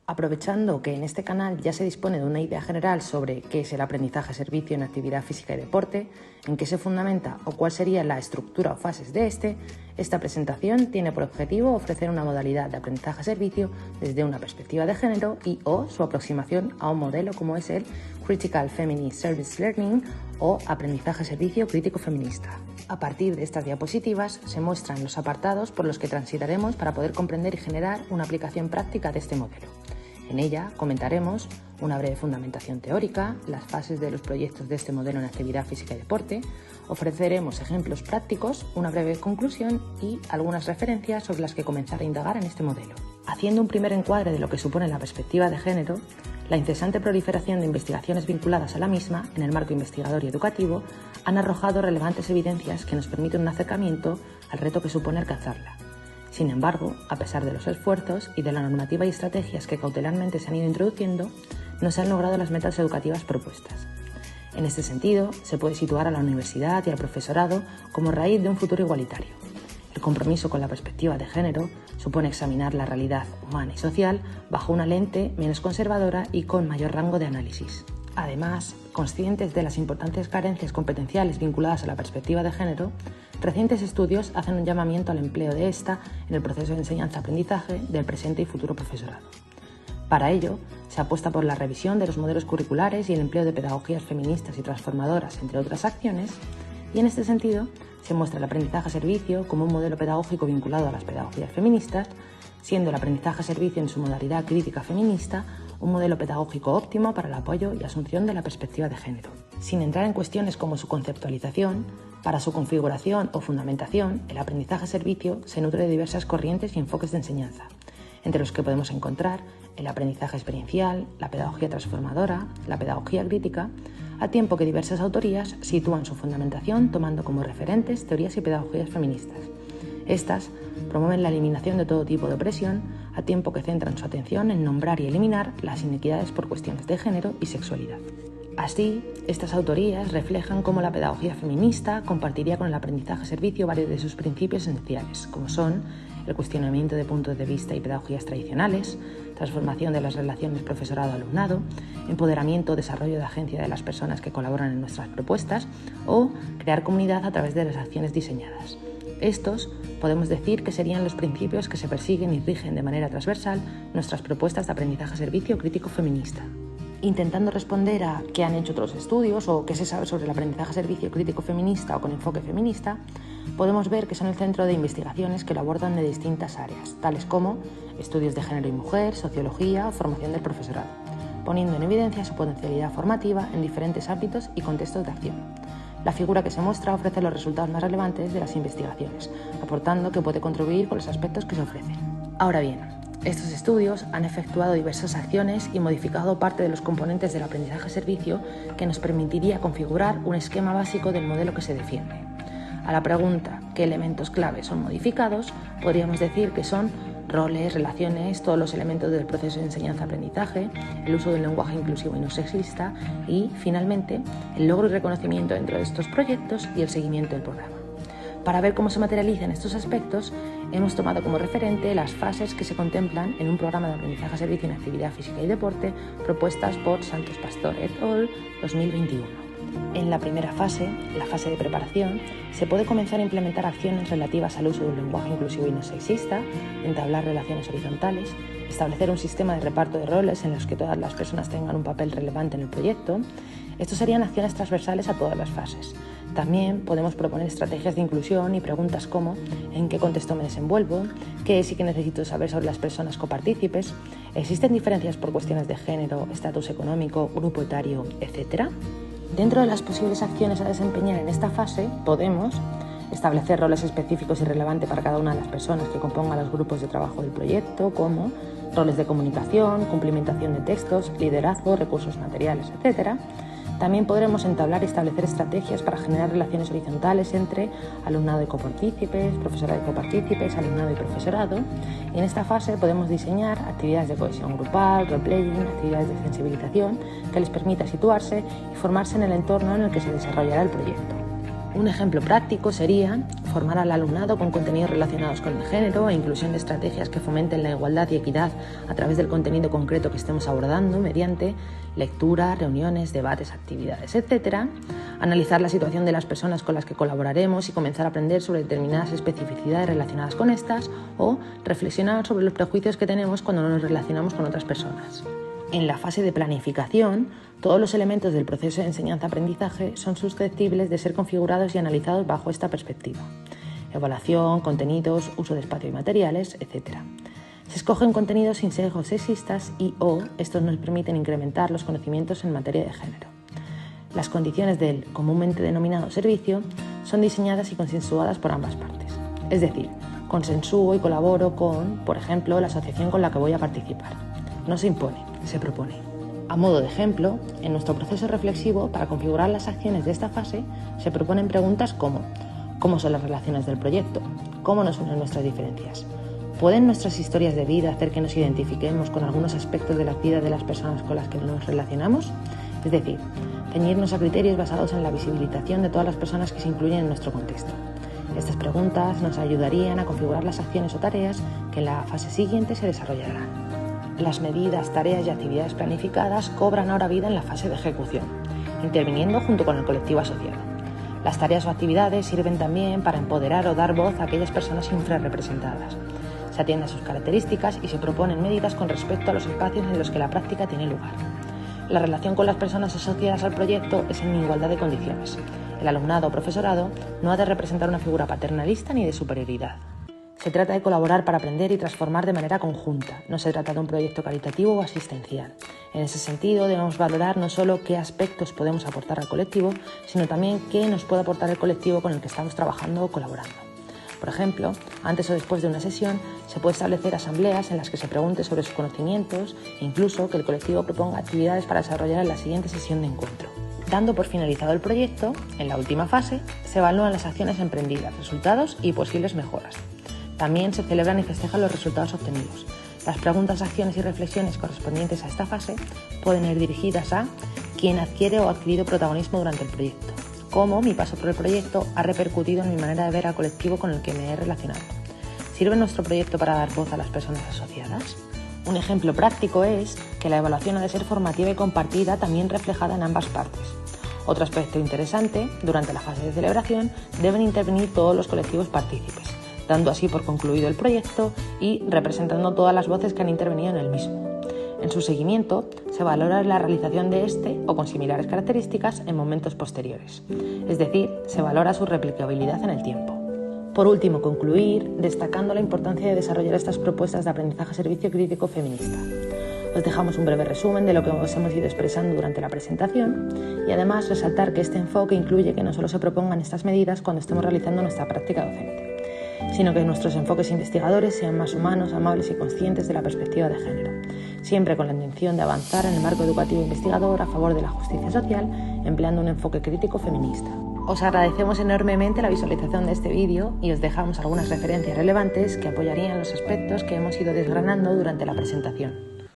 Aprovechando que en este canal ya se dispone de una idea general sobre qué es el aprendizaje-servicio en actividad física y deporte, en qué se fundamenta o cuál sería la estructura o fases de esta presentación tiene por objetivo ofrecer una modalidad de aprendizaje-servicio desde una perspectiva de género y o su aproximación a un modelo como es el Critical Feminist Service Learning o aprendizaje-servicio crítico feminista. A partir de estas diapositivas se muestran los apartados por los que transitaremos para poder comprender y generar una aplicación práctica de este modelo. En ella comentaremos una breve fundamentación teórica, las fases de los proyectos de este modelo en actividad física y deporte, ofreceremos ejemplos prácticos, una breve conclusión y algunas referencias sobre las que comenzar a indagar en este modelo. Haciendo un primer encuadre de lo que supone la perspectiva de género, la incesante proliferación de investigaciones vinculadas a la misma en el marco investigador y educativo han arrojado relevantes evidencias que nos permiten un acercamiento al reto que supone alcanzarla. Sin embargo, a pesar de los esfuerzos y de la normativa y estrategias que cautelarmente se han ido introduciendo, no se han logrado las metas educativas propuestas. En este sentido, se puede situar a la universidad y al profesorado como raíz de un futuro igualitario. El compromiso con la perspectiva de género supone examinar la realidad humana y social bajo una lente menos conservadora y con mayor rango de análisis. Además, conscientes de las importantes carencias competenciales vinculadas a la perspectiva de género, recientes estudios hacen un llamamiento al empleo de esta en el proceso de enseñanza-aprendizaje del presente y futuro profesorado. Para ello, se apuesta por la revisión de los modelos curriculares y el empleo de pedagogías feministas y transformadoras, entre otras acciones, y en este sentido se muestra el aprendizaje-servicio como un modelo pedagógico vinculado a las pedagogías feministas, siendo el aprendizaje-servicio en su modalidad crítica feminista un modelo pedagógico óptimo para el apoyo y asunción de la perspectiva de género. Sin entrar en cuestiones como su conceptualización, para su configuración o fundamentación, el aprendizaje-servicio se nutre de diversas corrientes y enfoques de enseñanza, entre los que podemos encontrar el aprendizaje experiencial, la pedagogía transformadora, la pedagogía crítica, a tiempo que diversas autorías sitúan su fundamentación tomando como referentes teorías y pedagogías feministas. Estas promueven la eliminación de todo tipo de opresión, a tiempo que centran su atención en nombrar y eliminar las inequidades por cuestiones de género y sexualidad. Así, estas autorías reflejan cómo la pedagogía feminista compartiría con el aprendizaje-servicio varios de sus principios esenciales, como son el cuestionamiento de puntos de vista y pedagogías tradicionales, transformación de las relaciones profesorado-alumnado, empoderamiento o desarrollo de agencia de las personas que colaboran en nuestras propuestas o crear comunidad a través de las acciones diseñadas. Estos podemos decir que serían los principios que se persiguen y rigen de manera transversal nuestras propuestas de aprendizaje-servicio crítico feminista. Intentando responder a qué han hecho otros estudios o qué se sabe sobre el aprendizaje-servicio crítico feminista o con enfoque feminista, podemos ver que son el centro de investigaciones que lo abordan de distintas áreas, tales como estudios de género y mujer, sociología o formación del profesorado, poniendo en evidencia su potencialidad formativa en diferentes ámbitos y contextos de acción. La figura que se muestra ofrece los resultados más relevantes de las investigaciones, aportando que puede contribuir con los aspectos que se ofrecen. Ahora bien, estos estudios han efectuado diversas acciones y modificado parte de los componentes del aprendizaje-servicio que nos permitiría configurar un esquema básico del modelo que se defiende. A la pregunta ¿qué elementos clave son modificados?, podríamos decir que son roles, relaciones, todos los elementos del proceso de enseñanza-aprendizaje, el uso del lenguaje inclusivo y no sexista y, finalmente, el logro y reconocimiento dentro de estos proyectos y el seguimiento del programa. Para ver cómo se materializan estos aspectos, hemos tomado como referente las fases que se contemplan en un programa de aprendizaje-servicio en actividad física y deporte propuestas por Santos Pastor et al. 2021. En la primera fase, la fase de preparación, se puede comenzar a implementar acciones relativas al uso del lenguaje inclusivo y no sexista, entablar relaciones horizontales, establecer un sistema de reparto de roles en los que todas las personas tengan un papel relevante en el proyecto. Estos serían acciones transversales a todas las fases. También podemos proponer estrategias de inclusión y preguntas como ¿en qué contexto me desenvuelvo?, ¿qué es y qué necesito saber sobre las personas copartícipes?, ¿existen diferencias por cuestiones de género, estatus económico, grupo etario, etcétera? Dentro de las posibles acciones a desempeñar en esta fase, podemos establecer roles específicos y relevantes para cada una de las personas que compongan los grupos de trabajo del proyecto, como roles de comunicación, cumplimentación de textos, liderazgo, recursos materiales, etc. También podremos entablar y establecer estrategias para generar relaciones horizontales entre alumnado y copartícipes, profesorado y copartícipes, alumnado y profesorado. Y en esta fase podemos diseñar actividades de cohesión grupal, role-playing, actividades de sensibilización que les permita situarse y formarse en el entorno en el que se desarrollará el proyecto. Un ejemplo práctico sería formar al alumnado con contenidos relacionados con el género e inclusión de estrategias que fomenten la igualdad y equidad a través del contenido concreto que estemos abordando mediante lectura, reuniones, debates, actividades, etc. Analizar la situación de las personas con las que colaboraremos y comenzar a aprender sobre determinadas especificidades relacionadas con estas o reflexionar sobre los prejuicios que tenemos cuando nos relacionamos con otras personas. En la fase de planificación, todos los elementos del proceso de enseñanza-aprendizaje son susceptibles de ser configurados y analizados bajo esta perspectiva. Evaluación, contenidos, uso de espacio y materiales, etc. Se escogen contenidos sin sesgos sexistas y estos nos permiten incrementar los conocimientos en materia de género. Las condiciones del comúnmente denominado servicio son diseñadas y consensuadas por ambas partes. Es decir, consensúo y colaboro con, por ejemplo, la asociación con la que voy a participar. No se impone, se propone. A modo de ejemplo, en nuestro proceso reflexivo, para configurar las acciones de esta fase, se proponen preguntas como: ¿cómo son las relaciones del proyecto? ¿Cómo nos unen nuestras diferencias? ¿Pueden nuestras historias de vida hacer que nos identifiquemos con algunos aspectos de la vida de las personas con las que nos relacionamos? Es decir, ceñirnos a criterios basados en la visibilización de todas las personas que se incluyen en nuestro contexto. Estas preguntas nos ayudarían a configurar las acciones o tareas que en la fase siguiente se desarrollarán. Las medidas, tareas y actividades planificadas cobran ahora vida en la fase de ejecución, interviniendo junto con el colectivo asociado. Las tareas o actividades sirven también para empoderar o dar voz a aquellas personas infrarrepresentadas. Se atiende a sus características y se proponen medidas con respecto a los espacios en los que la práctica tiene lugar. La relación con las personas asociadas al proyecto es en igualdad de condiciones. El alumnado o profesorado no ha de representar una figura paternalista ni de superioridad. Se trata de colaborar para aprender y transformar de manera conjunta. No se trata de un proyecto caritativo o asistencial. En ese sentido, debemos valorar no solo qué aspectos podemos aportar al colectivo, sino también qué nos puede aportar el colectivo con el que estamos trabajando o colaborando. Por ejemplo, antes o después de una sesión, se puede establecer asambleas en las que se pregunte sobre sus conocimientos e incluso que el colectivo proponga actividades para desarrollar en la siguiente sesión de encuentro. Dando por finalizado el proyecto, en la última fase, se evalúan las acciones emprendidas, resultados y posibles mejoras. También se celebran y festejan los resultados obtenidos. Las preguntas, acciones y reflexiones correspondientes a esta fase pueden ir dirigidas a quién adquiere o ha adquirido protagonismo durante el proyecto, cómo mi paso por el proyecto ha repercutido en mi manera de ver al colectivo con el que me he relacionado. ¿Sirve nuestro proyecto para dar voz a las personas asociadas? Un ejemplo práctico es que la evaluación ha de ser formativa y compartida, también reflejada en ambas partes. Otro aspecto interesante: durante la fase de celebración deben intervenir todos los colectivos partícipes, dando así por concluido el proyecto y representando todas las voces que han intervenido en el mismo. En su seguimiento, se valora la realización de este o con similares características en momentos posteriores, es decir, se valora su replicabilidad en el tiempo. Por último, concluir destacando la importancia de desarrollar estas propuestas de aprendizaje-servicio crítico feminista. Os dejamos un breve resumen de lo que os hemos ido expresando durante la presentación y además resaltar que este enfoque incluye que no solo se propongan estas medidas cuando estemos realizando nuestra práctica docente, sino que nuestros enfoques investigadores sean más humanos, amables y conscientes de la perspectiva de género, siempre con la intención de avanzar en el marco educativo investigador a favor de la justicia social, empleando un enfoque crítico feminista. Os agradecemos enormemente la visualización de este vídeo y os dejamos algunas referencias relevantes que apoyarían los aspectos que hemos ido desgranando durante la presentación.